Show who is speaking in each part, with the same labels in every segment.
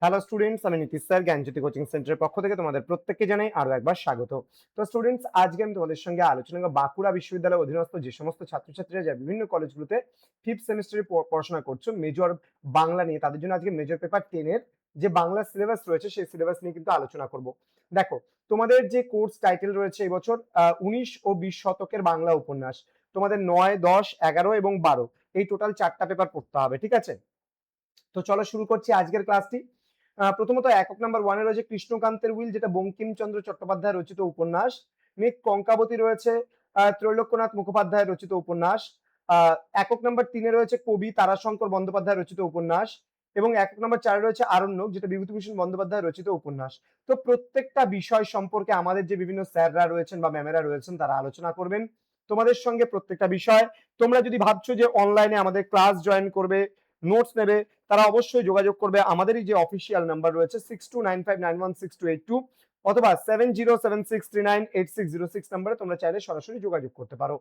Speaker 1: Hello students, আমি Nitish sir জ্ঞানজ্যোতি coaching সেন্টারের পক্ষ থেকে তোমাদের প্রত্যেককে জানাই আরো একবার স্বাগত। তো স্টুডেন্টস, আজকে আমি তোমাদের সঙ্গে আলোচনা করব বাঁকুড়া বিশ্ববিদ্যালয়ের অধীনস্থ যে সমস্ত ছাত্রছাত্রীরা যা বিভিন্ন কলেজগুলোতে ফিফথ সেমিস্টারে পড়াশোনা করছো মেজর বাংলা নিয়ে, তাদের জন্য আজকে মেজর পেপার 10 এর যে বাংলা সিলেবাস রয়েছে সেই সিলেবাস নিয়ে কিন্তু আলোচনা করব। দেখো, তোমাদের যে কোর্স টাইটেল রয়েছে এবছর 19 ও 20 শতকের বাংলা উপন্যাস, তোমাদের 9, 10, 11 এবং 12 এই টোটাল 4টা পেপার পড়তে হবে, ঠিক আছে? তো চলো শুরু করছি আজকের ক্লাসটি। প্রথমত একক নাম্বার 1 এ রয়েছে কৃষ্ণকান্তের উইল, যেটা বঙ্কিমচন্দ্র চট্টোপাধ্যায় রচিত উপন্যাস। নেক্সট কঙ্কাবতী রয়েছে ত্রৈলোক্যনাথ মুখোপাধ্যায় রচিত উপন্যাস। একক নাম্বার 3 এ রয়েছে কবি তারাশঙ্কর বন্দ্যোপাধ্যায় রচিত উপন্যাস। এবং একক নাম্বার 4 এ রয়েছে আরণ্যক, যেটা বিভূতিভূষণ বন্দ্যোপাধ্যায় রচিত উপন্যাস। তো প্রত্যেকটা বিষয় সম্পর্কে আমাদের যে বিভিন্ন স্যাররা রয়েছেন বা ম্যামেরা রয়েছেন তারা আলোচনা করবেন তোমাদের সঙ্গে প্রত্যেকটা বিষয়। তোমরা যদি ভাবছো যে অনলাইনে আমাদের ক্লাস জয়েন করবে, নোটস নেবে, তারা অবশ্যই যোগাযোগ করবে আমাদেরই যে অফিসিয়াল নাম্বার রয়েছে 6295916282 অথবা 7076398606 নাম্বারে তোমরা চাইলে সরাসরি যোগাযোগ করতে পারো।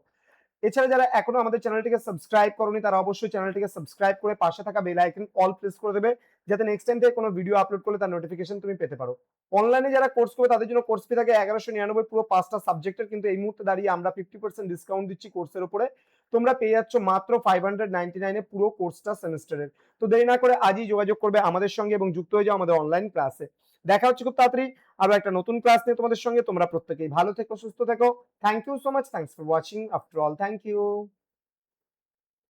Speaker 1: এছাড়া যারা এখনো আমাদের চ্যানেলটিকে সাবস্ক্রাইব করোনি তারা অবশ্যই চ্যানেলটিকে সাবস্ক্রাইব করে পাশে থাকা বেল আইকন অল প্রেস করে দেবে, যাতে নেক্সট টাইম থেকে কোনো ভিডিও আপলোড করলে তার নোটিফিকেশন তুমি পেতে পারো। অনলাইনে যারা কোর্স করবে তাদের জন্য কোর্স ফি থাকে 1199 পুরো 5টা সাবজেক্টের, কিন্তু এই মুহূর্তে দাঁড়িয়ে আমরা 50% ডিসকাউন্ট দিচ্ছি কোর্সের উপরে। তোমরা পেয়ে যাচ্ছ মাত্র 599 এ পুরো কোর্সটা সেমিস্টারের। তো দেরি না করে আজই যোগাযোগ করবে আমাদের সঙ্গে এবং যুক্ত হয়ে যাও আমাদের অনলাইন ক্লাসে। দেখা হচ্ছে খুব তাড়াতাড়ি আরো একটা নতুন ক্লাস নিয়ে তোমাদের সঙ্গে। তোমরা প্রত্যেকেই ভালো থেকো, সুস্থ থেকো। Thank you so much, thanks for watching after all, thank you.